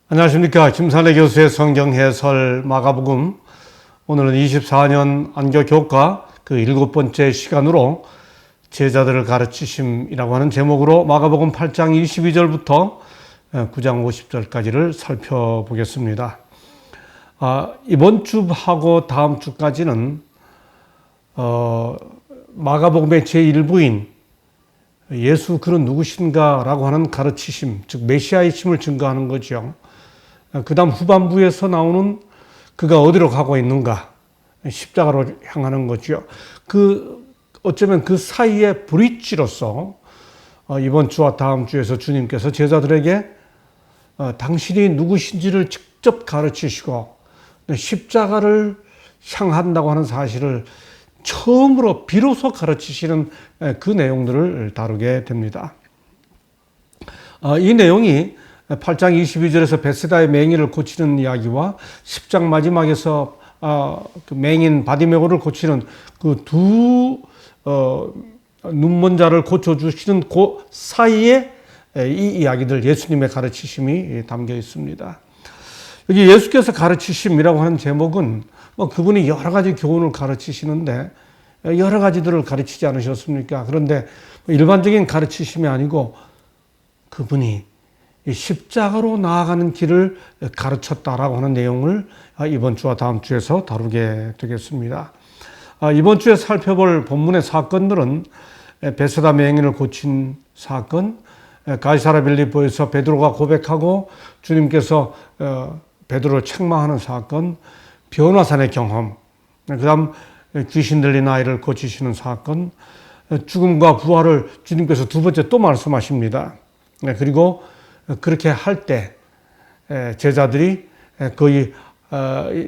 안녕하십니까. 김산래 교수의 성경 해설 마가복음. 오늘은 24년 안교교과 그 7번째 시간으로 제자들을 가르치심이라고 하는 제목으로 마가복음 8장 22절부터 9장 50절까지를 살펴보겠습니다. 이번 주하고 다음 주까지는 마가복음의 제1부인 예수 그는 누구신가 라고 하는 가르치심, 즉 메시아의 심을 증거하는 거죠. 그 다음 후반부에서 나오는 그가 어디로 가고 있는가, 십자가로 향하는 거죠. 어쩌면 그 사이의 브릿지로서 이번 주와 다음 주에서 주님께서 제자들에게 당신이 누구신지를 직접 가르치시고 십자가를 향한다고 하는 사실을 처음으로 비로소 가르치시는 그 내용들을 다루게 됩니다. 이 내용이 8장 22절에서 베세다의 맹인을 고치는 이야기와 10장 마지막에서 그 맹인 바디메고를 고치는 그 두 눈먼 자를 고쳐주시는 그 사이에 이 이야기들, 예수님의 가르치심이 담겨 있습니다. 여기 예수께서 가르치심이라고 하는 제목은 그분이 여러 가지 교훈을 가르치시는데 여러 가지들을 가르치지 않으셨습니까? 그런데 일반적인 가르치심이 아니고 그분이 십자가로 나아가는 길을 가르쳤다라고 하는 내용을 이번 주와 다음 주에서 다루게 되겠습니다. 이번 주에 살펴볼 본문의 사건들은 베세다 맹인을 고친 사건, 가이사랴 빌립보에서 베드로가 고백하고 주님께서 베드로를 책망하는 사건, 변화산의 경험, 그 다음 귀신 들린 아이를 고치시는 사건, 죽음과 부활을 주님께서 두 번째 또 말씀하십니다. 그리고 그렇게 할 때 제자들이 거의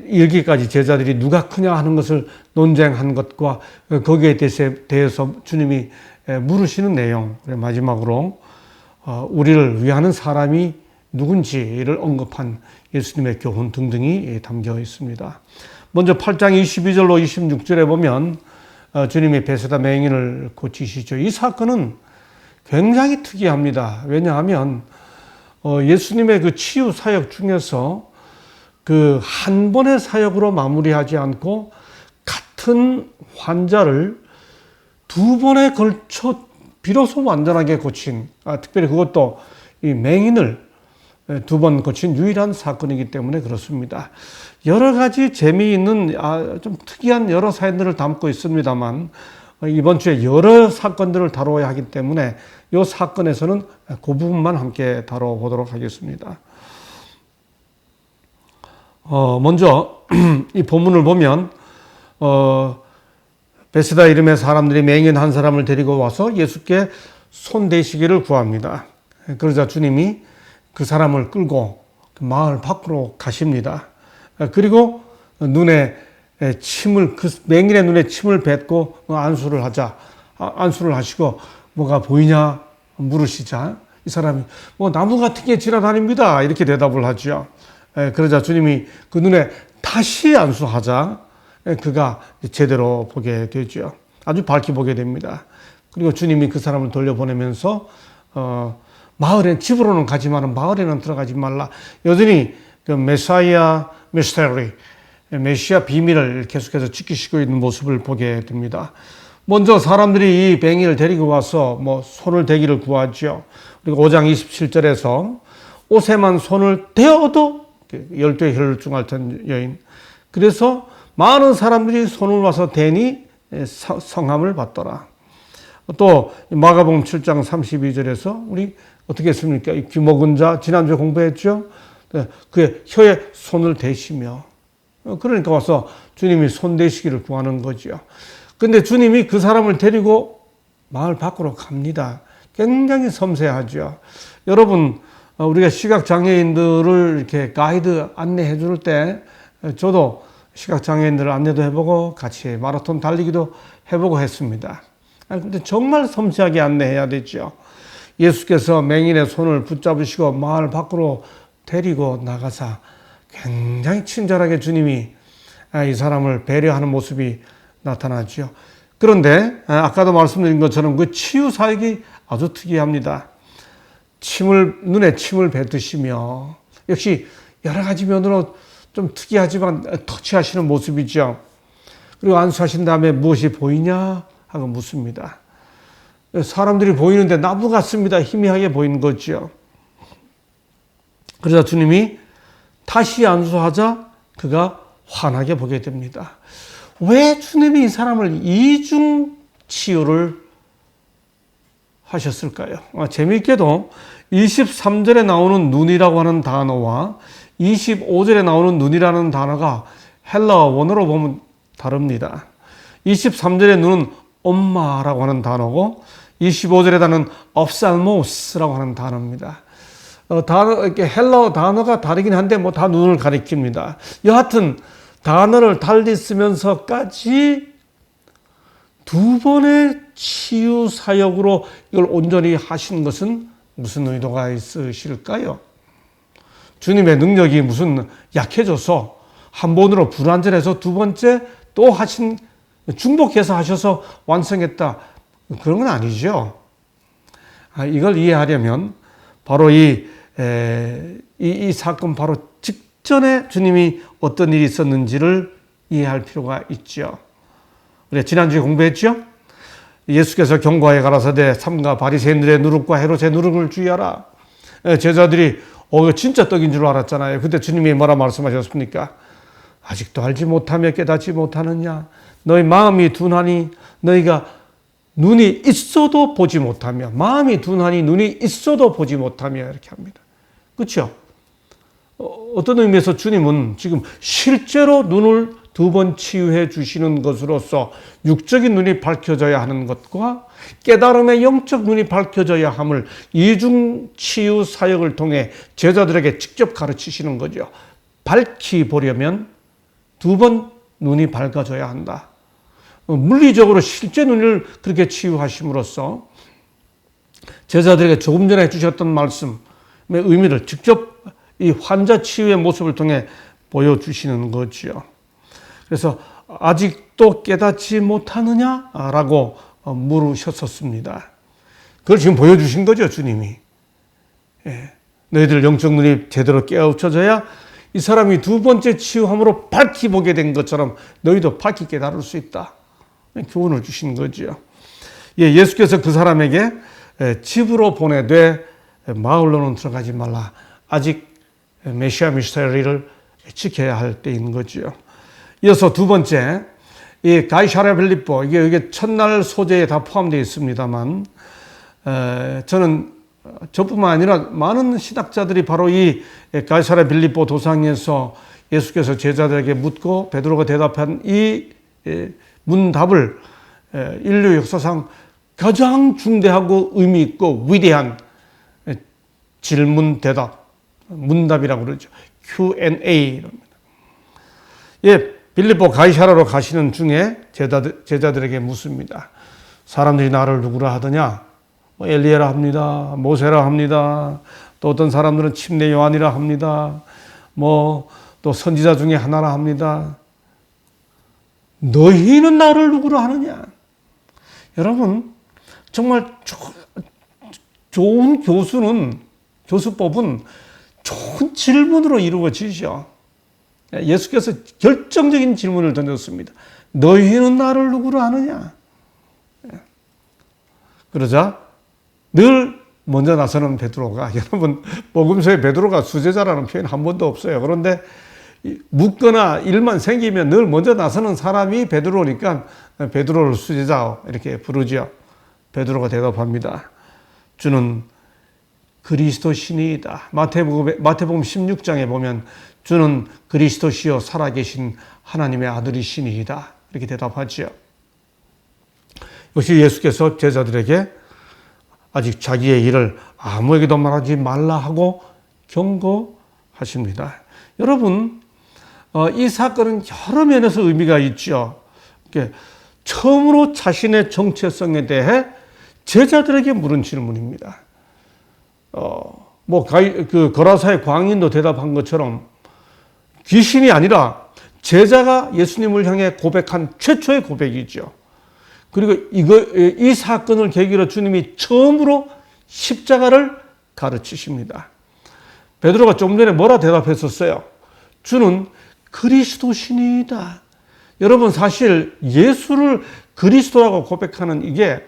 일기까지 제자들이 누가 크냐 하는 것을 논쟁한 것과 거기에 대해서 주님이 물으시는 내용, 마지막으로 우리를 위하는 사람이 누군지를 언급한 예수님의 교훈 등등이 담겨 있습니다. 먼저 8장 22절로 26절에 보면 주님이 베세다 맹인을 고치시죠. 이 사건은 굉장히 특이합니다. 왜냐하면 예수님의 그 치유 사역 중에서 그 한 번의 사역으로 마무리하지 않고 같은 환자를 두 번에 걸쳐 비로소 완전하게 고친, 특별히 그것도 이 맹인을 두 번 고친 유일한 사건이기 때문에 그렇습니다. 여러 가지 재미있는 좀 특이한 여러 사연들을 담고 있습니다만 이번 주에 여러 사건들을 다뤄야 하기 때문에 이 사건에서는 그 부분만 함께 다뤄보도록 하겠습니다. 먼저 이 본문을 보면 베세다 이름의 사람들이 맹인 한 사람을 데리고 와서 예수께 손대시기를 구합니다. 그러자 주님이 그 사람을 끌고 마을 밖으로 가십니다. 그리고 눈에 침을, 그 맹인의 눈에 침을 뱉고 안수를 하시고 뭐가 보이냐 물으시자 이 사람이 나무 같은 게 지나다닙니다 이렇게 대답을 하죠. 그러자 주님이 그 눈에 다시 안수하자 그가 제대로 보게 되죠. 아주 밝게 보게 됩니다. 그리고 주님이 그 사람을 돌려보내면서 마을에, 집으로는 가지만 마을에는 들어가지 말라. 여전히 그 메시아 비밀을 계속해서 지키시고 있는 모습을 보게 됩니다. 먼저 사람들이 이 맹인을 데리고 와서 손을 대기를 구하죠. 그리고 5장 27절에서 옷에만 손을 대어도 12의 혈루증 여인. 그래서 많은 사람들이 손을 와서 대니 성함을 받더라. 또 마가복음 7장 32절에서 우리 어떻게 했습니까? 귀먹은 자 지난주에 공부했죠. 그의 혀에 손을 대시며 그러니까 와서 주님이 손 대시기를 구하는 거죠. 근데 주님이 그 사람을 데리고 마을 밖으로 갑니다. 굉장히 섬세하죠. 여러분, 우리가 시각장애인들을 이렇게 가이드 안내해 줄 때 저도 시각장애인들을 안내도 해보고 같이 마라톤 달리기도 해보고 했습니다. 근데 정말 섬세하게 안내해야 되죠. 예수께서 맹인의 손을 붙잡으시고 마을 밖으로 데리고 나가사 굉장히 친절하게 주님이 이 사람을 배려하는 모습이 나타나죠. 그런데 아까도 말씀드린 것처럼 그 치유 사역이 아주 특이합니다. 눈에 침을 뱉으시며 역시 여러 가지 면으로 좀 특이하지만 터치하시는 모습이죠. 그리고 안수하신 다음에 무엇이 보이냐 하고 묻습니다. 사람들이 보이는데 나무 같습니다. 희미하게 보이는 거죠. 그러자 주님이 다시 안수하자 그가 환하게 보게 됩니다. 왜 주님이 이 사람을 이중 치유를 하셨을까요? 재미있게도 23절에 나오는 눈이라고 하는 단어와 25절에 나오는 눈이라는 단어가 헬라어 원어로 보면 다릅니다. 23절의 눈은 엄마라고 하는 단어고 25절의 단어는 옵살모스라고 하는 단어입니다. 이렇게 헬라어 단어가 다르긴 한데 뭐 다 눈을 가리킵니다. 여하튼 단어를 달리 쓰면서까지 두 번의 치유 사역으로 이걸 온전히 하신 것은 무슨 의도가 있으실까요? 주님의 능력이 무슨 약해져서 한 번으로 불완전해서 두 번째 또 하신, 중복해서 하셔서 완성했다. 그런 건 아니죠. 이걸 이해하려면 바로 이 사건 바로 직전에 주님이 어떤 일이 있었는지를 이해할 필요가 있죠. 우리가 지난주에 공부했죠? 예수께서 경과에 가라사대 삼가 바리새인들의 누룩과 헤롯의 누룩을 주의하라. 제자들이 이거 진짜 떡인 줄 알았잖아요. 그때 주님이 뭐라 말씀하셨습니까? 아직도 알지 못하며 깨닫지 못하느냐? 너희 마음이 둔하니 너희가 눈이 있어도 보지 못하며, 마음이 둔하니 눈이 있어도 보지 못하며, 이렇게 합니다. 그렇죠? 어떤 의미에서 주님은 지금 실제로 눈을 두 번 치유해 주시는 것으로서 육적인 눈이 밝혀져야 하는 것과 깨달음의 영적 눈이 밝혀져야 함을 이중 치유 사역을 통해 제자들에게 직접 가르치시는 거죠. 밝히 보려면 두 번 눈이 밝아져야 한다. 물리적으로 실제 눈을 그렇게 치유하심으로써 제자들에게 조금 전에 해주셨던 말씀의 의미를 직접 이 환자 치유의 모습을 통해 보여주시는 거죠. 그래서 아직도 깨닫지 못하느냐라고 물으셨었습니다. 그걸 지금 보여주신 거죠, 주님이. 너희들 영적 눈이 제대로 깨우쳐져야 이 사람이 두 번째 치유함으로 밝히 보게 된 것처럼 너희도 밝히 깨달을 수 있다. 교훈을 주신 거죠. 예수께서 그 사람에게 집으로 보내되 마을로는 들어가지 말라. 아직 메시아 미스터리를 지켜야 할 때인 거죠. 이어서 두 번째, 이 가이사랴 빌립보, 이게 첫날 소재에 다 포함되어 있습니다만, 저는 저뿐만 아니라 많은 신학자들이 바로 이 가이사랴 빌립보 도상에서 예수께서 제자들에게 묻고 베드로가 대답한 이 문답을 인류 역사상 가장 중대하고 의미 있고 위대한 질문 대답, 문답이라고 그러죠. Q&A. 빌립보 가이사랴로 가시는 중에 제자들에게 묻습니다. 사람들이 나를 누구라 하더냐? 엘리야라 합니다. 모세라 합니다. 또 어떤 사람들은 침례 요한이라 합니다. 또 선지자 중에 하나라 합니다. 너희는 나를 누구라 하느냐? 여러분, 정말 좋은 교수법은 좋은 질문으로 이루어지죠. 예수께서 결정적인 질문을 던졌습니다. 너희는 나를 누구로 아느냐? 그러자 늘 먼저 나서는 베드로가, 여러분 복음서에 베드로가 수제자라는 표현 한 번도 없어요. 그런데 묻거나 일만 생기면 늘 먼저 나서는 사람이 베드로니까 베드로를 수제자 이렇게 부르죠. 베드로가 대답합니다. 주는 그리스도시니이다. 마태복음 16장에 보면 주는 그리스도시요 살아계신 하나님의 아들이시니이다. 이렇게 대답하죠. 역시 예수께서 제자들에게 아직 자기의 일을 아무에게도 말하지 말라 하고 경고하십니다. 여러분, 이 사건은 여러 면에서 의미가 있죠. 처음으로 자신의 정체성에 대해 제자들에게 물은 질문입니다. 거라사의 광인도 대답한 것처럼 귀신이 아니라 제자가 예수님을 향해 고백한 최초의 고백이죠. 그리고 이 사건을 계기로 주님이 처음으로 십자가를 가르치십니다. 베드로가 좀 전에 뭐라 대답했었어요? 주는 그리스도시니이다. 여러분, 사실 예수를 그리스도라고 고백하는 이게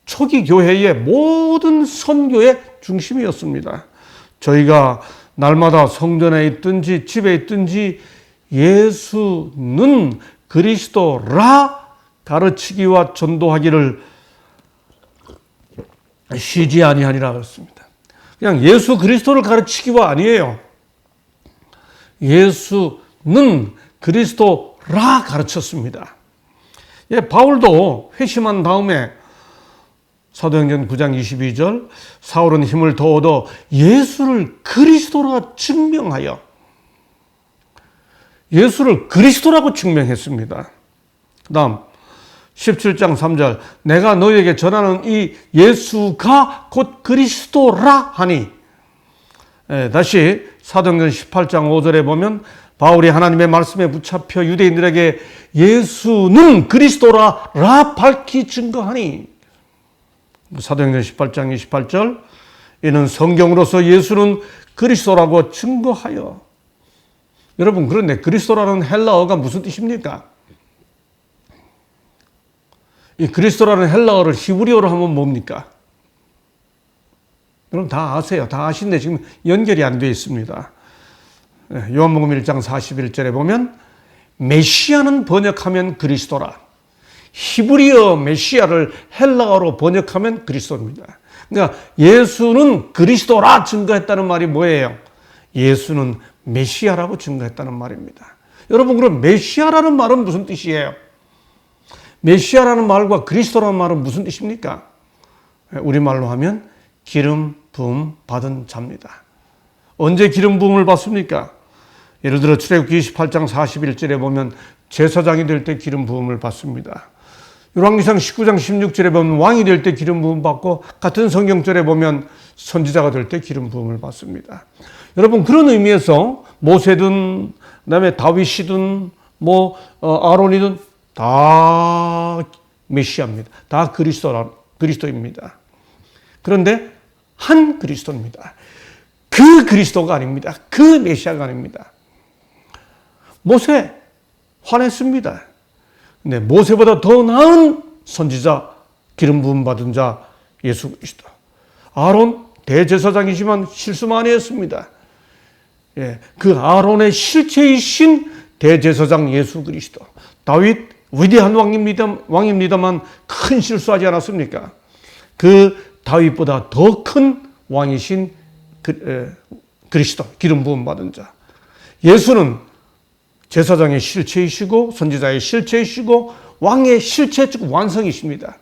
초기 교회의 모든 선교의 중심이었습니다. 저희가 날마다 성전에 있든지 집에 있든지 예수는 그리스도라 가르치기와 전도하기를 쉬지 아니하니라 그랬습니다. 그냥 예수 그리스도를 가르치기가 아니에요. 예수는 그리스도라 가르쳤습니다. 예, 바울도 회심한 다음에 사도행전 9장 22절 사울은 힘을 더 얻어 예수를 그리스도라 증명하여 예수를 그리스도라고 증명했습니다. 그 다음 17장 3절 내가 너희에게 전하는 이 예수가 곧 그리스도라 하니. 다시 사도행전 18장 5절에 보면 바울이 하나님의 말씀에 붙잡혀 유대인들에게 예수는 그리스도라 밝히 증거하니. 사도행전 18장 28절 이는 성경으로서 예수는 그리스도라고 증거하여. 여러분, 그런데 그리스도라는 헬라어가 무슨 뜻입니까? 이 그리스도라는 헬라어를 히브리어로 하면 뭡니까? 여러분 다 아세요. 다 아시는데 지금 연결이 안 되어 있습니다. 요한복음 1장 41절에 보면 메시아는 번역하면 그리스도라. 히브리어 메시아를 헬라어로 번역하면 그리스도입니다. 그러니까 예수는 그리스도라 증거했다는 말이 뭐예요? 예수는 메시아라고 증거했다는 말입니다. 여러분, 그럼 메시아라는 말은 무슨 뜻이에요? 메시아라는 말과 그리스도라는 말은 무슨 뜻입니까? 우리말로 하면 기름 부음 받은 자입니다. 언제 기름 부음을 받습니까? 예를 들어 출애굽기 28장 41절에 보면 제사장이 될 때 기름 부음을 받습니다. 열왕기상 19장 16절에 보면 왕이 될 때 기름 부음 받고, 같은 성경절에 보면 선지자가 될 때 기름 부음을 받습니다. 여러분, 그런 의미에서 모세든 그다음에 다윗이든 아론이든 다 메시아입니다. 다 그리스도입니다. 그런데 한 그리스도입니다. 그 그리스도가 아닙니다. 그 메시아가 아닙니다. 모세 화냈습니다. 근데 모세보다 더 나은 선지자, 기름 부음 받은 자 예수 그리스도. 아론 대제사장이지만 실수 많이 했습니다. 예, 그 아론의 실체이신 대제사장 예수 그리스도. 다윗 위대한 왕입니다만 큰 실수하지 않았습니까? 그 다윗보다 더 큰 왕이신 그리스도, 기름 부음 받은 자. 예수는 제사장의 실체이시고 선지자의 실체이시고 왕의 실체 즉 완성이십니다.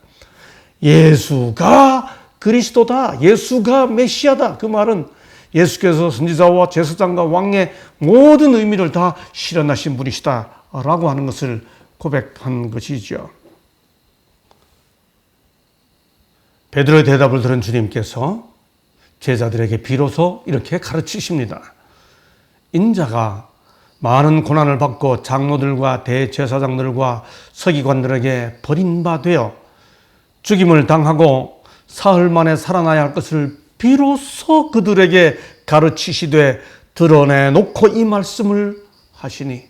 예수가 그리스도다, 예수가 메시아다. 그 말은 예수께서 선지자와 제사장과 왕의 모든 의미를 다 실현하신 분이시다라고 하는 것을 고백한 것이죠. 베드로의 대답을 들은 주님께서 제자들에게 비로소 이렇게 가르치십니다. 인자가 많은 고난을 받고 장로들과 대제사장들과 서기관들에게 버림받아 죽임을 당하고 사흘 만에 살아나야 할 것을 비로소 그들에게 가르치시되 드러내놓고 이 말씀을 하시니.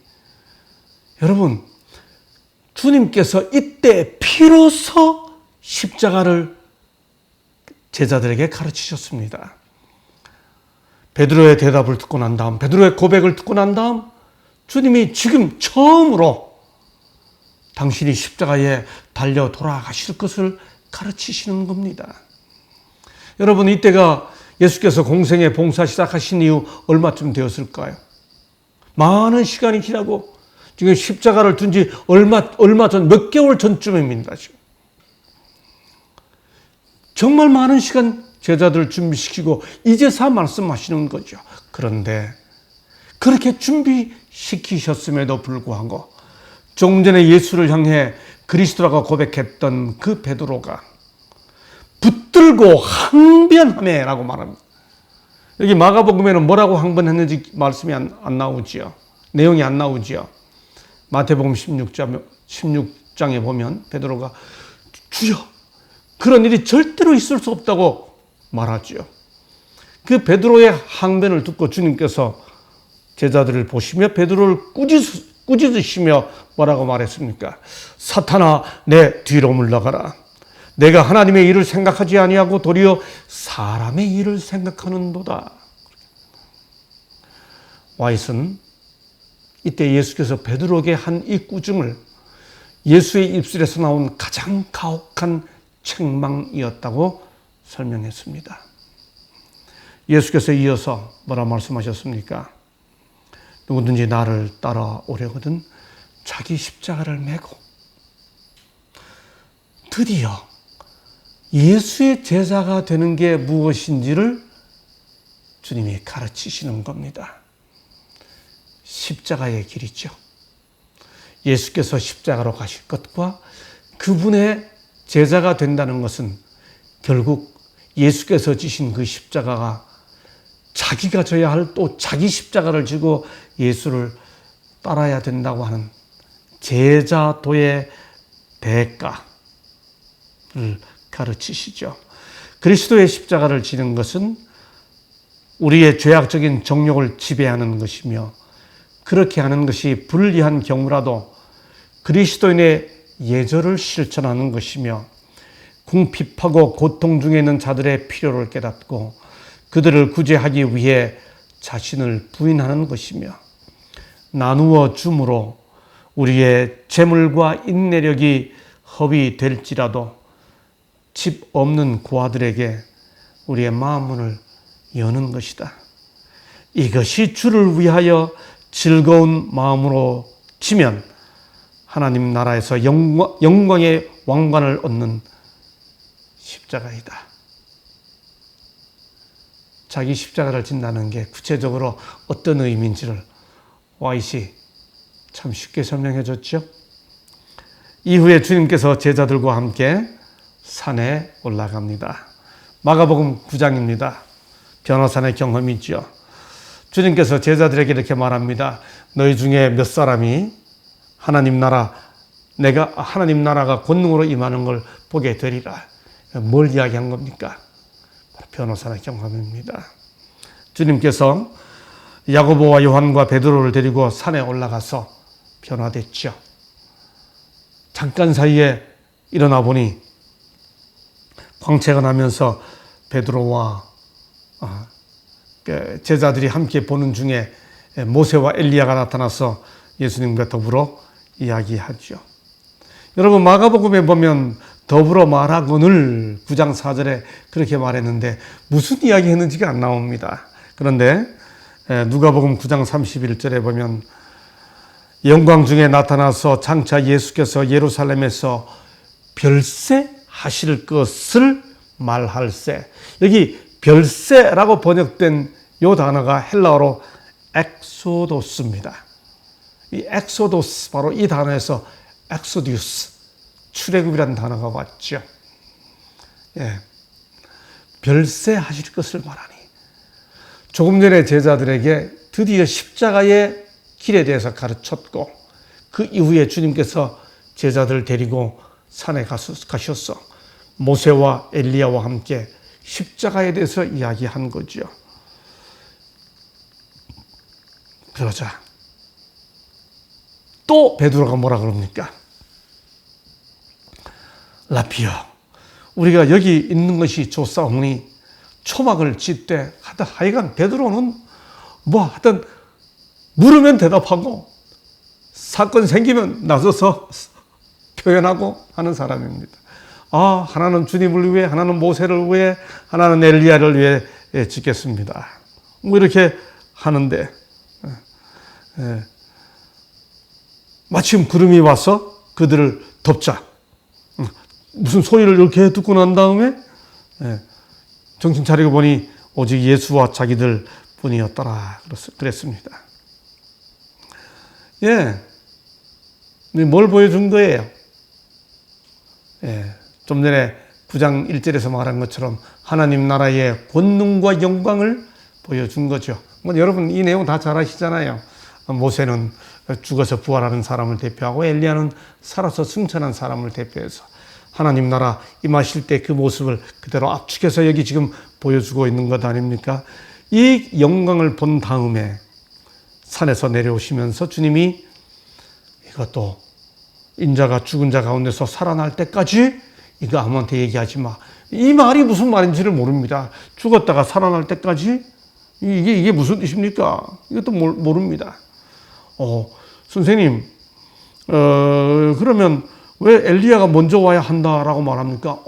여러분, 주님께서 이때 비로소 십자가를 제자들에게 가르치셨습니다. 베드로의 대답을 듣고 난 다음, 베드로의 고백을 듣고 난 다음 주님이 지금 처음으로 당신이 십자가에 달려 돌아가실 것을 가르치시는 겁니다. 여러분, 이때가 예수께서 공생의 봉사 시작하신 이후 얼마쯤 되었을까요? 많은 시간이 지나고 지금 십자가를 둔 지 얼마 전, 몇 개월 전쯤입니다. 지금. 정말 많은 시간 제자들을 준비시키고 이제서 말씀하시는 거죠. 그런데 그렇게 준비시키셨음에도 불구하고 조금 전에 예수를 향해 그리스도라고 고백했던 그 베드로가 붙들고 항변하매라고 말합니다. 여기 마가복음에는 뭐라고 항변했는지 말씀이 안 나오지요. 내용이 안 나오지요. 마태복음 16장에 보면 베드로가 주여, 그런 일이 절대로 있을 수 없다고 말하죠. 그 베드로의 항변을 듣고 주님께서 제자들을 보시며 베드로를 꾸짖으시며 뭐라고 말했습니까? 사탄아, 내 뒤로 물러가라. 내가 하나님의 일을 생각하지 아니하고 도리어 사람의 일을 생각하는도다. 와이슨 이때 예수께서 베드로에게 한 이 꾸중을 예수의 입술에서 나온 가장 가혹한 책망이었다고 설명했습니다. 예수께서 이어서 뭐라 말씀하셨습니까? 누구든지 나를 따라오려거든 자기 십자가를 메고, 드디어 예수의 제자가 되는 게 무엇인지를 주님이 가르치시는 겁니다. 십자가의 길이죠. 예수께서 십자가로 가실 것과 그분의 제자가 된다는 것은 결국 예수께서 지신 그 십자가가 자기가 져야 할 또 자기 십자가를 지고 예수를 따라야 된다고 하는 제자도의 대가를 가르치시죠. 그리스도의 십자가를 지는 것은 우리의 죄악적인 정욕을 지배하는 것이며, 그렇게 하는 것이 불리한 경우라도 그리스도인의 예절을 실천하는 것이며, 궁핍하고 고통 중에 있는 자들의 필요를 깨닫고 그들을 구제하기 위해 자신을 부인하는 것이며, 나누어 줌으로 우리의 재물과 인내력이 허비될지라도 집 없는 고아들에게 우리의 마음문을 여는 것이다. 이것이 주를 위하여 즐거운 마음으로 지면 하나님 나라에서 영광의 왕관을 얻는 십자가이다. 자기 십자가를 진다는 게 구체적으로 어떤 의미인지를 와이시 참 쉽게 설명해 줬죠. 이후에 주님께서 제자들과 함께 산에 올라갑니다. 마가복음 9장입니다. 변호산의 경험이죠. 주님께서 제자들에게 이렇게 말합니다. 너희 중에 몇 사람이 내가 하나님 나라가 권능으로 임하는 걸 보게 되리라. 뭘 이야기한 겁니까? 변호사의 경험입니다. 주님께서 야고보와 요한과 베드로를 데리고 산에 올라가서 변화됐죠. 잠깐 사이에 일어나 보니 광채가 나면서 베드로와 제자들이 함께 보는 중에 모세와 엘리야가 나타나서 예수님과 더불어 이야기하죠. 여러분, 마가복음에 보면 더불어 말하거늘 9장 4절에 그렇게 말했는데 무슨 이야기 했는지가 안 나옵니다. 그런데 누가복음 9장 31절에 보면 영광 중에 나타나서 장차 예수께서 예루살렘에서 별세하실 것을 말할세. 여기 별세라고 번역된 이 단어가 헬라어로 엑소도스입니다. 이 엑소도스, 바로 이 단어에서 엑소디우스, 출애굽이라는 단어가 왔죠. 별세하실 것을 말하니. 조금 전에 제자들에게 드디어 십자가의 길에 대해서 가르쳤고, 그 이후에 주님께서 제자들을 데리고 산에 가셔서 모세와 엘리야와 함께 십자가에 대해서 이야기한 거죠. 그러자 또 베드로가 뭐라 그럽니까? 라피어, 우리가 여기 있는 것이 좋사오니 초막을 짓되 하여간 베드로는 하여튼 물으면 대답하고 사건 생기면 나서서 표현하고 하는 사람입니다. 하나는 주님을 위해, 하나는 모세를 위해, 하나는 엘리야를 위해 짓겠습니다. 이렇게 하는데 마침 구름이 와서 그들을 덮자. 무슨 소리를 이렇게 듣고 난 다음에 정신 차리고 보니 오직 예수와 자기들 뿐이었더라 그랬습니다. 뭘 보여준 거예요? 좀 전에 9장 1절에서 말한 것처럼 하나님 나라의 권능과 영광을 보여준 거죠. 여러분 이 내용 다 잘 아시잖아요. 모세는 죽어서 부활하는 사람을 대표하고 엘리야는 살아서 승천한 사람을 대표해서 하나님 나라 임하실 때 그 모습을 그대로 압축해서 여기 지금 보여주고 있는 것 아닙니까? 이 영광을 본 다음에 산에서 내려오시면서 주님이 이것도 인자가 죽은 자 가운데서 살아날 때까지 이거 아무한테 얘기하지 마. 이 말이 무슨 말인지를 모릅니다. 죽었다가 살아날 때까지 이게 무슨 뜻입니까? 이것도 모릅니다. 선생님, 그러면 왜 엘리야가 먼저 와야 한다라고 말합니까?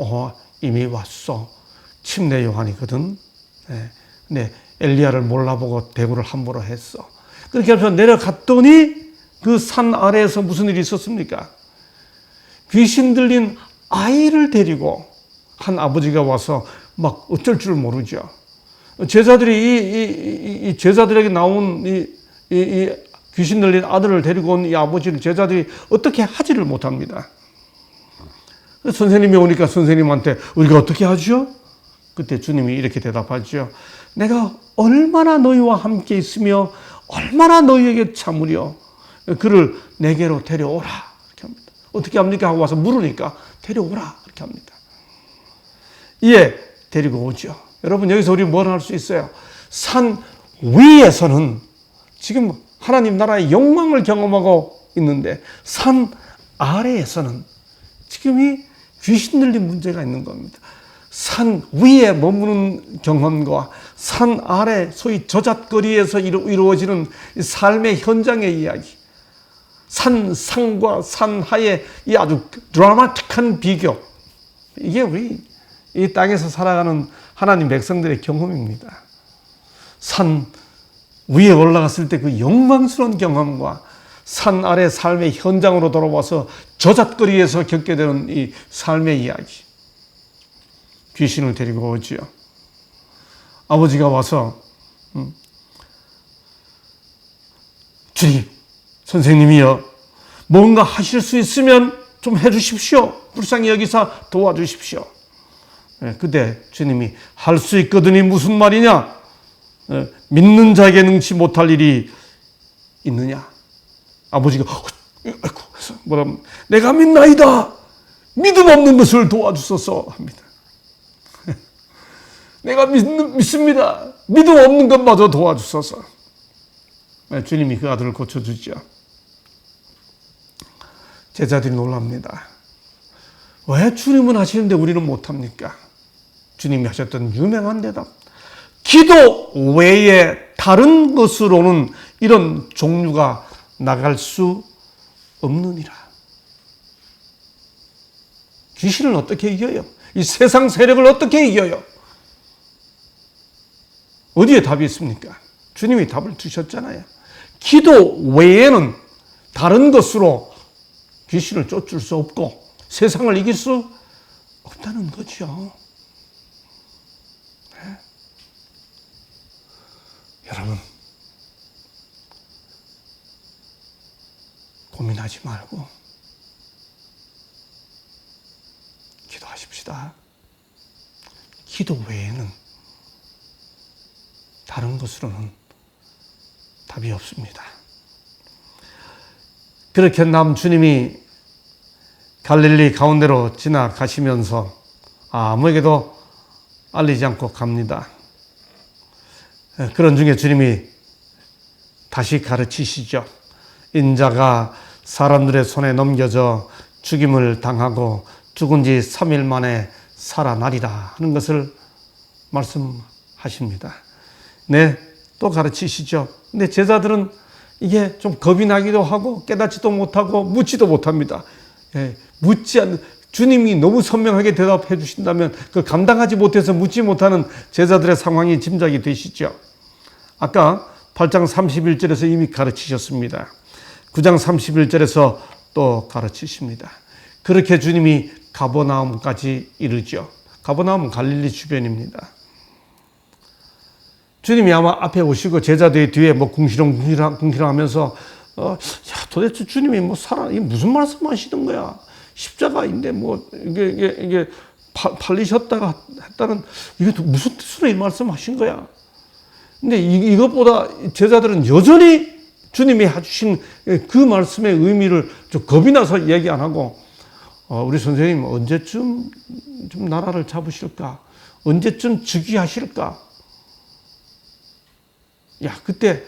이미 왔어. 침례 요한이거든. 네, 엘리야를 몰라보고 대구를 함부로 했어. 그렇게 해서 내려갔더니 그 산 아래에서 무슨 일이 있었습니까? 귀신 들린 아이를 데리고 한 아버지가 와서 막 어쩔 줄 모르죠. 제자들이 이 제자들에게 나온 이 귀신 들린 아들을 데리고 온 이 아버지를 제자들이 어떻게 하지를 못합니다. 선생님이 오니까 선생님한테 우리가 어떻게 하죠? 그때 주님이 이렇게 대답하죠. 내가 얼마나 너희와 함께 있으며 얼마나 너희에게 참으려 그를 내게로 데려오라 이렇게 합니다. 어떻게 합니까? 하고 와서 물으니까 데려오라 이렇게 합니다. 이에 데리고 오죠. 여러분 여기서 우리 뭘 할 수 있어요? 산 위에서는 지금 하나님 나라의 영광을 경험하고 있는데 산 아래에서는 지금 이 귀신 들린 문제가 있는 겁니다. 산 위에 머무는 경험과 산 아래 소위 저잣거리에서 이루어지는 삶의 현장의 이야기, 산 상과 산 하의 이 아주 드라마틱한 비교, 이게 우리 이 땅에서 살아가는 하나님 백성들의 경험입니다. 산 위에 올라갔을 때 그 영광스러운 경험과 산 아래 삶의 현장으로 돌아와서 저잣거리에서 겪게 되는 이 삶의 이야기. 귀신을 데리고 오지요. 아버지가 와서 주님, 선생님이여 뭔가 하실 수 있으면 좀 해주십시오. 불쌍히 여기서 도와주십시오. 그때 주님이 할 수 있거든이 무슨 말이냐? 믿는 자에게 능치 못할 일이 있느냐? 아버지가 뭐라 내가 믿나이다. 믿음 없는 것을 도와주소서 합니다. 내가 믿습니다. 믿음 없는 것마저 도와주소서. 주님이 그 아들을 고쳐주죠. 제자들이 놀랍니다. 왜 주님은 하시는데 우리는 못합니까? 주님이 하셨던 유명한 대답. 기도 외에 다른 것으로는 이런 종류가 나갈 수 없느니라. 귀신을 어떻게 이겨요? 이 세상 세력을 어떻게 이겨요? 어디에 답이 있습니까? 주님이 답을 주셨잖아요. 기도 외에는 다른 것으로 귀신을 쫓을 수 없고 세상을 이길 수 없다는 거죠. 네? 여러분, 고민하지 말고 기도하십시다. 기도 외에는 다른 것으로는 답이 없습니다. 그렇게 남 주님이 갈릴리 가운데로 지나가시면서 아무에게도 알리지 않고 갑니다. 그런 중에 주님이 다시 가르치시죠. 인자가 사람들의 손에 넘겨져 죽임을 당하고 죽은 지 3일 만에 살아나리라 하는 것을 말씀하십니다. 네, 또 가르치시죠. 근데 제자들은 이게 좀 겁이 나기도 하고 깨닫지도 못하고 묻지도 못합니다. 묻지 않는, 주님이 너무 선명하게 대답해 주신다면 그걸 감당하지 못해서 묻지 못하는 제자들의 상황이 짐작이 되시죠. 아까 8장 31절에서 이미 가르치셨습니다. 9장 31절에서 또 가르치십니다. 그렇게 주님이 가버나움까지 이르죠. 가버나움은 갈릴리 주변입니다. 주님이 아마 앞에 오시고 제자들이 뒤에 뭐 궁시렁 하면서 야, 도대체 주님이 이게 무슨 말씀하시는 거야? 십자가인데 이게 팔리셨다가 했다는 이게 무슨 뜻으로 이 말씀하신 거야? 근데 이것보다 제자들은 여전히 주님이 해주신 그 말씀의 의미를 좀 겁이 나서 얘기 안 하고 우리 선생님 언제쯤 좀 나라를 잡으실까? 언제쯤 즉위하실까? 야, 그때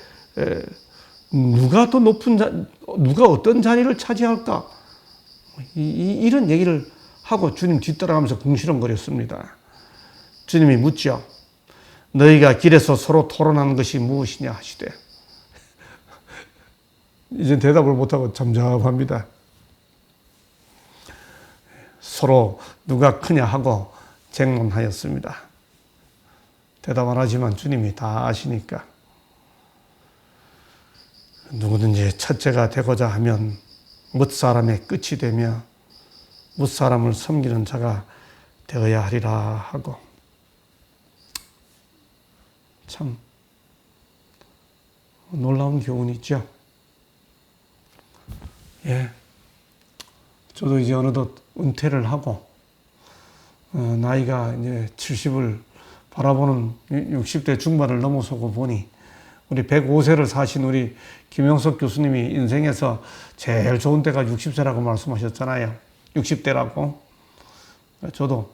누가 더 누가 어떤 자리를 차지할까? 이런 얘기를 하고 주님 뒤따라가면서 궁시렁거렸습니다. 주님이 묻죠. 너희가 길에서 서로 토론하는 것이 무엇이냐 하시되. 이제 대답을 못하고 잠잠합니다. 서로 누가 크냐 하고 쟁론하였습니다. 대답 안 하지만 주님이 다 아시니까. 누구든지 첫째가 되고자 하면 뭇사람의 끝이 되며 뭇사람을 섬기는 자가 되어야 하리라 하고. 참 놀라운 교훈이죠. 예, 저도 이제 어느덧 은퇴를 하고 나이가 이제 70을 바라보는 60대 중반을 넘어서고 보니 우리 105세를 사신 우리 김영석 교수님이 인생에서 제일 좋은 때가 60세라고 말씀하셨잖아요. 60대라고. 저도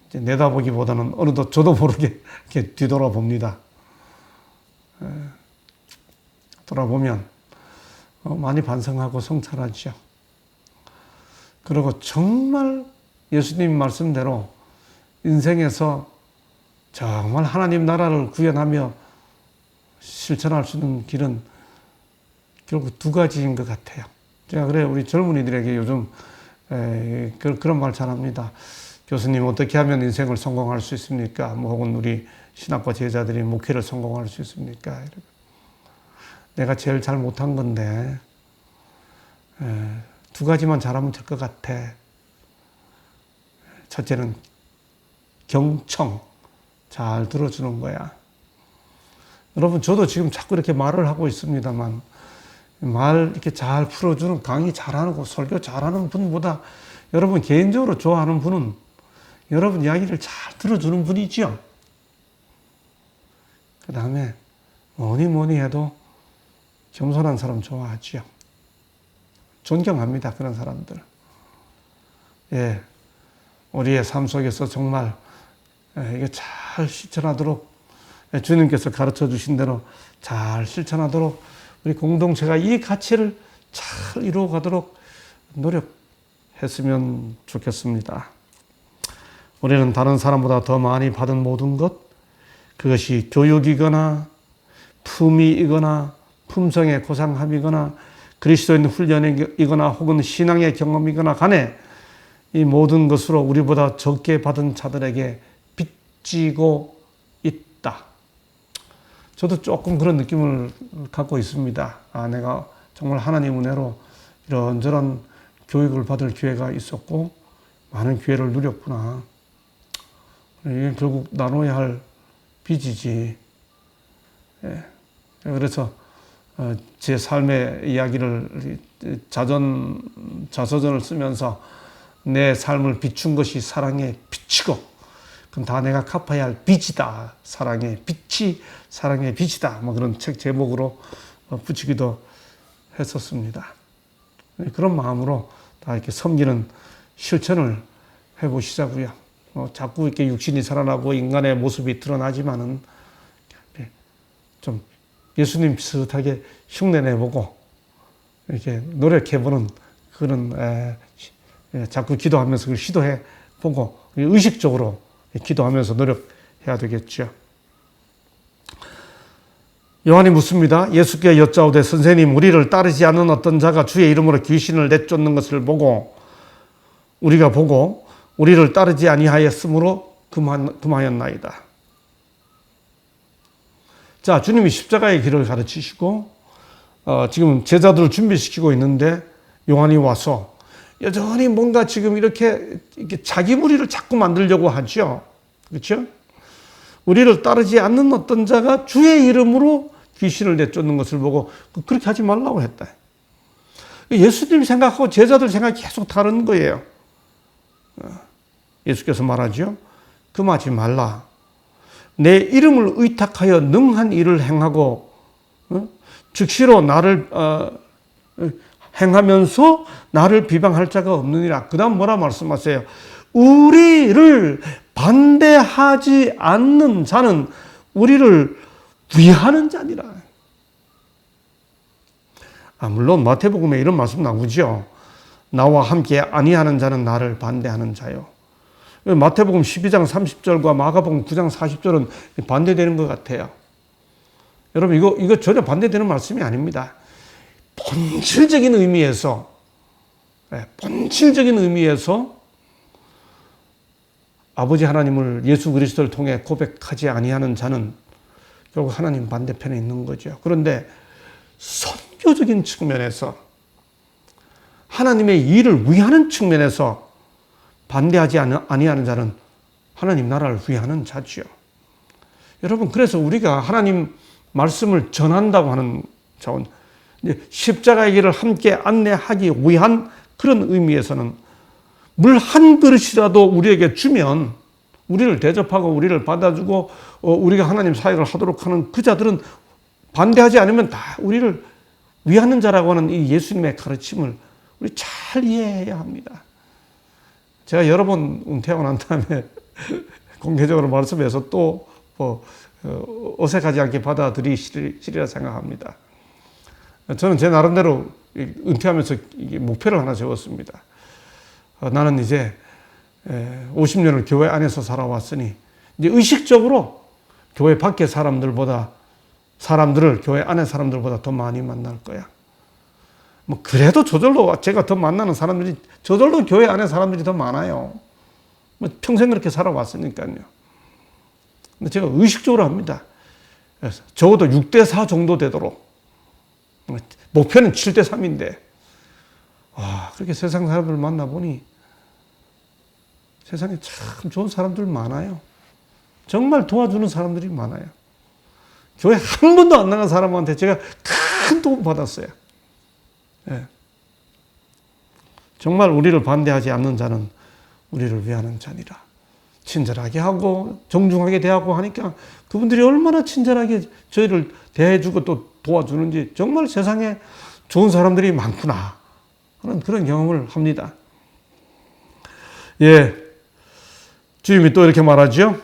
이제 내다보기보다는 어느덧 저도 모르게 이렇게 뒤돌아봅니다. 돌아보면 많이 반성하고 성찰하죠. 그리고 정말 예수님 말씀대로 인생에서 정말 하나님 나라를 구현하며 실천할 수 있는 길은 결국 두 가지인 것 같아요. 제가 그래요. 우리 젊은이들에게 요즘 그런 말 잘합니다. 교수님 어떻게 하면 인생을 성공할 수 있습니까? 혹은 우리 신학과 제자들이 목회를 성공할 수 있습니까? 내가 제일 잘 못한 건데 두 가지만 잘하면 될 것 같아. 첫째는 경청, 잘 들어주는 거야. 여러분, 저도 지금 자꾸 이렇게 말을 하고 있습니다만 말 이렇게 잘 풀어주는, 강의 잘하는, 설교 잘하는 분보다 여러분 개인적으로 좋아하는 분은 여러분 이야기를 잘 들어주는 분이지요. 그 다음에 뭐니 해도 겸손한 사람 좋아하지요. 존경합니다, 그런 사람들. 예, 우리의 삶 속에서 정말 이게 잘 실천하도록, 주님께서 가르쳐 주신 대로 잘 실천하도록 우리 공동체가 이 가치를 잘 이루어가도록 노력했으면 좋겠습니다. 우리는 다른 사람보다 더 많이 받은 모든 것, 그것이 교육이거나 품위이거나 품성의 고상함이거나 그리스도인 훈련이거나 혹은 신앙의 경험이거나 간에 이 모든 것으로 우리보다 적게 받은 자들에게 빚지고 있다. 저도 조금 그런 느낌을 갖고 있습니다. 내가 정말 하나님 은혜로 이런저런 교육을 받을 기회가 있었고 많은 기회를 누렸구나. 이게 결국 나눠야 할 빚이지. 예. 그래서 제 삶의 이야기를 자서전을 쓰면서 내 삶을 비춘 것이 사랑의 빛이고 그건 다 내가 갚아야 할 빚이다. 사랑의 빛이 사랑의 빛이다. 그런 책 제목으로 붙이기도 했었습니다. 그런 마음으로 다 이렇게 섬기는 실천을 해보시자고요. 자꾸 이렇게 육신이 살아나고 인간의 모습이 드러나지만은 좀 예수님 비슷하게 흉내내보고 이렇게 노력해보는 그런 자꾸 기도하면서 그걸 시도해보고 의식적으로 기도하면서 노력해야 되겠죠. 요한이 묻습니다. 예수께 여짜오되 선생님 우리를 따르지 않는 어떤 자가 주의 이름으로 귀신을 내쫓는 것을 보고 우리가 보고 우리를 따르지 아니하였으므로 금하였나이다. 자, 주님이 십자가의 길을 가르치시고 지금 제자들을 준비시키고 있는데 요한이 와서 여전히 뭔가 지금 이렇게 자기 무리를 자꾸 만들려고 하죠. 그렇죠? 우리를 따르지 않는 어떤 자가 주의 이름으로 귀신을 내쫓는 것을 보고 그렇게 하지 말라고 했다. 예수님 생각하고 제자들 생각이 계속 다른 거예요. 예수께서 말하죠. 금하지 말라. 내 이름을 의탁하여 능한 일을 행하고 즉시로 나를 행하면서 나를 비방할 자가 없느니라. 그 다음 뭐라 말씀하세요? 우리를 반대하지 않는 자는 우리를 위하는 자니라. 물론 마태복음에 이런 말씀 나오죠. 나와 함께 아니하는 자는 나를 반대하는 자요. 마태복음 12장 30절과 마가복음 9장 40절은 반대되는 것 같아요. 여러분 이거 전혀 반대되는 말씀이 아닙니다. 본질적인 의미에서 아버지 하나님을 예수 그리스도를 통해 고백하지 아니하는 자는 결국 하나님 반대편에 있는 거죠. 그런데 선교적인 측면에서 하나님의 일을 위하는 측면에서 반대하지 아니하는 자는 하나님 나라를 위하는 자지요. 여러분 그래서 우리가 하나님 말씀을 전한다고 하는 자원, 십자가의 길을 함께 안내하기 위한 그런 의미에서는 물 한 그릇이라도 우리에게 주면 우리를 대접하고 우리를 받아주고 우리가 하나님 사역을 하도록 하는 그 자들은 반대하지 않으면 다 우리를 위하는 자라고 하는 이 예수님의 가르침을 우리 잘 이해해야 합니다. 제가 여러 번 은퇴하고 난 다음에 공개적으로 말씀해서 또 어색하지 않게 받아들이시리라 생각합니다. 저는 제 나름대로 은퇴하면서 목표를 하나 세웠습니다. 나는 이제 50년을 교회 안에서 살아왔으니 이제 의식적으로 교회 밖의 사람들을 교회 안의 사람들보다 더 많이 만날 거야. 그래도 저절로 제가 더 만나는 사람들이 저절로 교회 안의 사람들이 더 많아요. 평생 그렇게 살아왔으니까요. 근데 제가 의식적으로 합니다. 적어도 6대4 정도 되도록. 목표는 7대3인데 그렇게 세상 사람들을 만나보니 세상에 참 좋은 사람들 많아요. 정말 도와주는 사람들이 많아요. 교회 한 번도 안 나간 사람한테 제가 큰 도움 받았어요. 정말 우리를 반대하지 않는 자는 우리를 위하는 자니라. 친절하게 하고 정중하게 대하고 하니까 그분들이 얼마나 친절하게 저희를 대해주고 또 도와주는지 정말 세상에 좋은 사람들이 많구나 하는 그런 경험을 합니다. 주님이 또 이렇게 말하죠.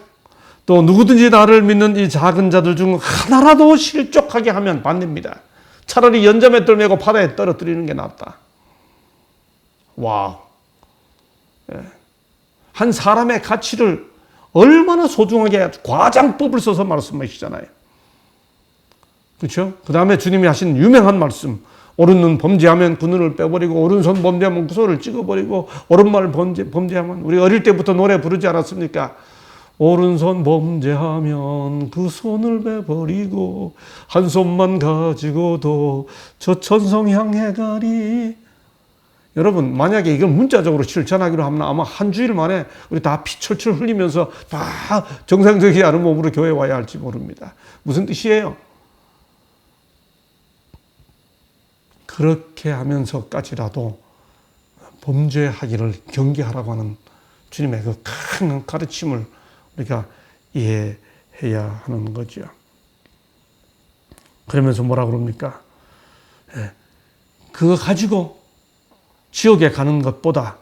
또 누구든지 나를 믿는 이 작은 자들 중 하나라도 실족하게 하면 반대입니다. 차라리 연자맷돌 메고 바다에 떨어뜨리는 게 낫다. 와우. 한 사람의 가치를 얼마나 소중하게 과장법을 써서 말씀하시잖아요. 그렇죠? 그 다음에 주님이 하신 유명한 말씀. 오른눈 범죄하면 그 눈을 빼버리고 오른손 범죄하면 그 손을 찍어버리고 오른말 범죄하면 우리 어릴 때부터 노래 부르지 않았습니까? 오른손 범죄하면 그 손을 빼버리고 한 손만 가지고도 저 천성 향해 가리. 여러분 만약에 이걸 문자적으로 실천하기로 하면 아마 한 주일 만에 우리 다 피 철철 흘리면서 다 정상적이지 않은 몸으로 교회에 와야 할지 모릅니다. 무슨 뜻이에요? 그렇게 하면서까지라도 범죄하기를 경계하라고 하는 주님의 그 큰 가르침을 우리가 이해해야 하는 거죠. 그러면서 뭐라 그럽니까? 그거 가지고 지옥에 가는 것보다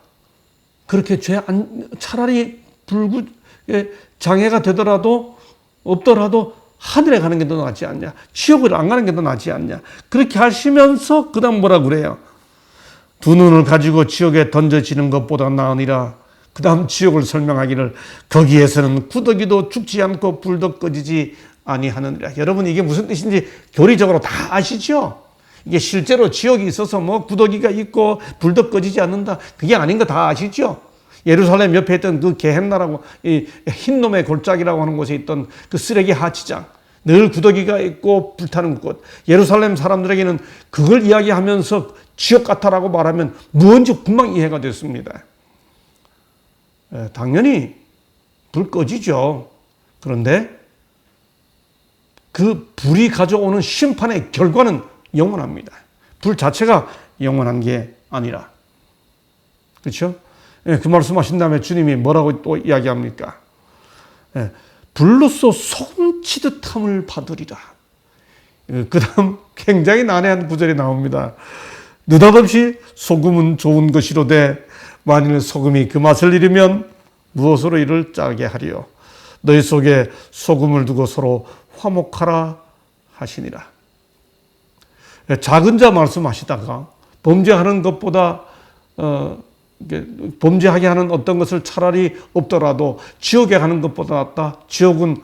그렇게 차라리 장애가 되더라도 없더라도 하늘에 가는 게 더 낫지 않냐? 지옥을 안 가는 게 더 낫지 않냐? 그렇게 하시면서 그 다음 뭐라 그래요? 두 눈을 가지고 지옥에 던져지는 것보다 나으니라. 그 다음 지옥을 설명하기를 거기에서는 구더기도 죽지 않고 불도 꺼지지 아니하느니라. 여러분 이게 무슨 뜻인지 교리적으로 다 아시죠? 이게 실제로 지옥이 있어서 뭐 구더기가 있고 불도 꺼지지 않는다. 그게 아닌 거 다 아시죠? 예루살렘 옆에 있던 그 게헨나라고 이 흰놈의 골짜기라고 하는 곳에 있던 그 쓰레기 하치장. 늘 구더기가 있고 불타는 곳. 예루살렘 사람들에게는 그걸 이야기하면서 지옥 같다라고 말하면 무언지 금방 이해가 됐습니다. 당연히 불 꺼지죠. 그런데 그 불이 가져오는 심판의 결과는 영원합니다. 불 자체가 영원한 게 아니라. 그렇죠? 그 말씀하신 다음에 주님이 뭐라고 또 이야기합니까? 불로써 소금치듯함을 받으리라. 그 다음 굉장히 난해한 구절이 나옵니다. 느닷없이 소금은 좋은 것이로되 만일 소금이 그 맛을 잃으면 무엇으로 이를 짜게 하리요. 너희 속에 소금을 두고 서로 화목하라 하시니라. 작은 자 말씀하시다가 범죄하는 것보다 범죄하게 하는 어떤 것을 차라리 없더라도 지옥에 가는 것보다 낫다. 지옥은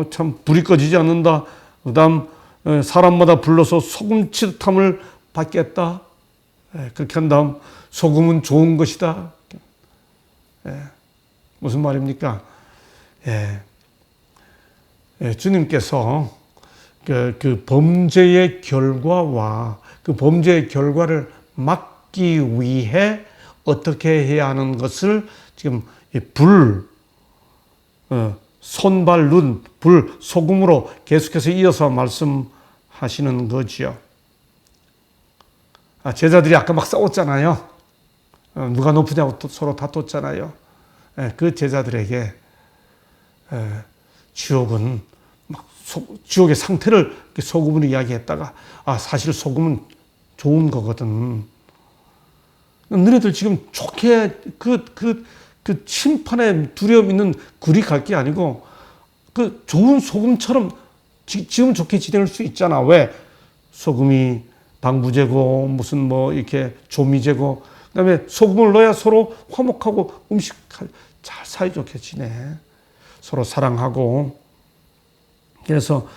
참 불이 꺼지지 않는다. 그다음 사람마다 불러서 소금 치듯함을 받겠다. 그렇게 한 다음 소금은 좋은 것이다. 무슨 말입니까? 주님께서 그 범죄의 결과와 그 범죄의 결과를 막기 위해 어떻게 해야 하는 것을 지금 손발, 눈, 불, 소금으로 계속해서 이어서 말씀하시는 거지요. 제자들이 아까 막 싸웠잖아요. 누가 높으냐고 서로 다퉜잖아요. 그 제자들에게 지옥은 지옥의 상태를 소금으로 이야기했다가 사실 소금은 좋은 거거든. 너네들 지금 좋게 그 심판에 두려움 있는 굴이 갈 게 아니고 그 좋은 소금처럼 지금 좋게 지낼 수 있잖아. 왜? 소금이 방부제고 무슨 이렇게 조미제고 그다음에 소금을 넣어야 서로 화목하고 음식 잘 사이좋게 지내. 서로 사랑하고. 그래서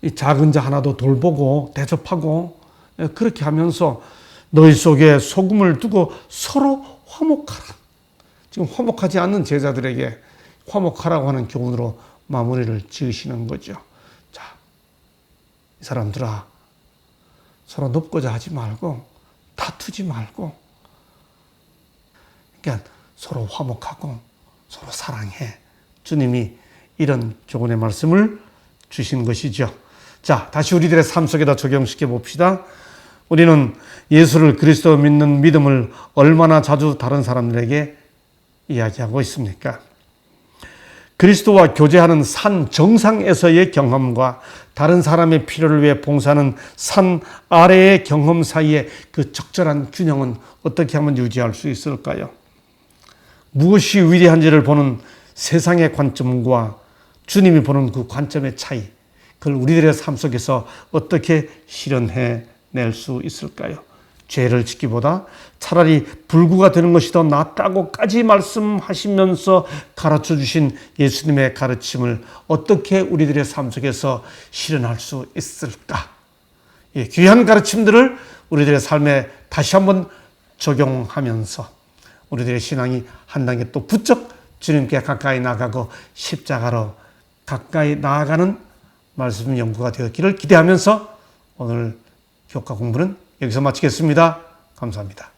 이 작은 자 하나도 돌보고 대접하고 그렇게 하면서 너희 속에 소금을 두고 서로 화목하라. 지금 화목하지 않는 제자들에게 화목하라고 하는 교훈으로 마무리를 지으시는 거죠. 자, 이 사람들아, 서로 높고자 하지 말고 다투지 말고 그러니까 서로 화목하고 서로 사랑해. 주님이 이런 교훈의 말씀을 주신 것이죠. 자, 다시 우리들의 삶 속에다 적용시켜 봅시다. 우리는 예수를 그리스도 믿는 믿음을 얼마나 자주 다른 사람들에게 이야기하고 있습니까? 그리스도와 교제하는 산 정상에서의 경험과 다른 사람의 필요를 위해 봉사하는 산 아래의 경험 사이에 그 적절한 균형은 어떻게 하면 유지할 수 있을까요? 무엇이 위대한지를 보는 세상의 관점과 주님이 보는 그 관점의 차이, 그걸 우리들의 삶 속에서 어떻게 실현해 낼 수 있을까요? 죄를 짓기보다 차라리 불구가 되는 것이 더 낫다고까지 말씀하시면서 가르쳐 주신 예수님의 가르침을 어떻게 우리들의 삶 속에서 실현할 수 있을까? 귀한 가르침들을 우리들의 삶에 다시 한번 적용하면서 우리들의 신앙이 한 단계 또 부쩍 주님께 가까이 나가고 십자가로 가까이 나아가는 말씀 연구가 되었기를 기대하면서 오늘 교과 공부는 여기서 마치겠습니다. 감사합니다.